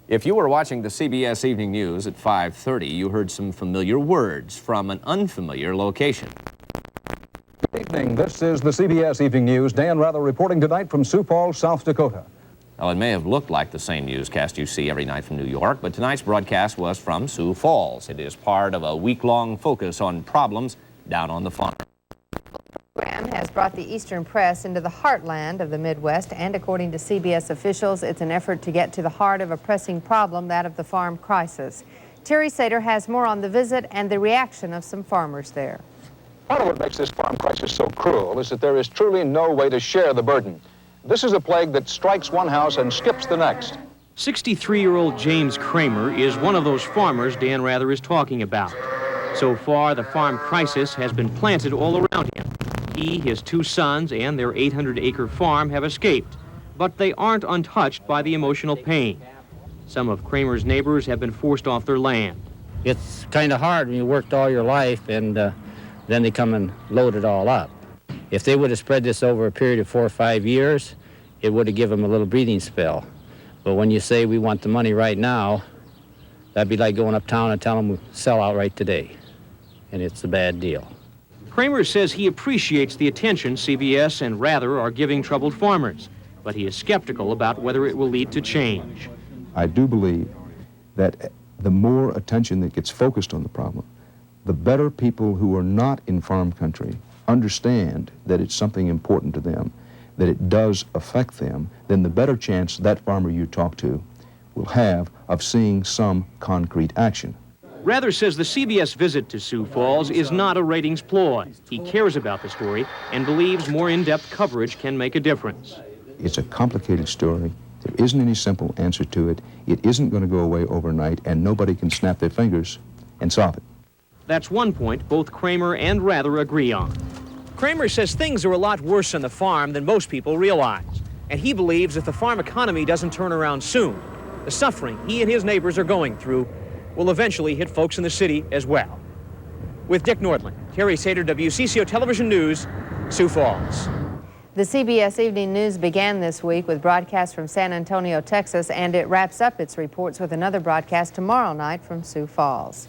If you were watching the CBS Evening News at 5:30, you heard some familiar words from an unfamiliar location. Good evening. This is the CBS Evening News. Dan Rather reporting tonight from Sioux Falls, South Dakota. Well, it may have looked like the same newscast you see every night from New York, but tonight's broadcast was from Sioux Falls. It is part of a week-long focus on problems down on the farm. The program has brought the Eastern press into the heartland of the Midwest, and according to CBS officials, it's an effort to get to the heart of a pressing problem, that of the farm crisis. Terry Sater has more on the visit and the reaction of some farmers there. Part of what makes this farm crisis so cruel is that there is truly no way to share the burden. This is a plague that strikes one house and skips the next. 63-year-old James Kramer is one of those farmers Dan Rather is talking about. So far, the farm crisis has been planted all around him. He, his two sons, and their 800-acre farm have escaped, but they aren't untouched by the emotional pain. Some of Kramer's neighbors have been forced off their land. It's kind of hard when you worked all your life and then they come and load it all up. If they would have spread this over a period of 4 or 5 years, it would have given them a little breathing spell. But when you say we want the money right now, that'd be like going uptown and telling them sell out right today. And it's a bad deal. Kramer says he appreciates the attention CBS and Rather are giving troubled farmers, but he is skeptical about whether it will lead to change. I do believe that the more attention that gets focused on the problem, the better people who are not in farm country understand that it's something important to them, that it does affect them, then the better chance that farmer you talk to will have of seeing some concrete action. Rather says the CBS visit to Sioux Falls is not a ratings ploy. He cares about the story and believes more in-depth coverage can make a difference. It's a complicated story. There isn't any simple answer to it. It isn't going to go away overnight, and nobody can snap their fingers and solve it. That's one point both Kramer and Rather agree on. Kramer says things are a lot worse on the farm than most people realize, and he believes if the farm economy doesn't turn around soon, the suffering he and his neighbors are going through will eventually hit folks in the city as well. With Dick Nordland, Terry Sater, WCCO Television News, Sioux Falls. The CBS Evening News began this week with broadcasts from San Antonio, Texas, and it wraps up its reports with another broadcast tomorrow night from Sioux Falls.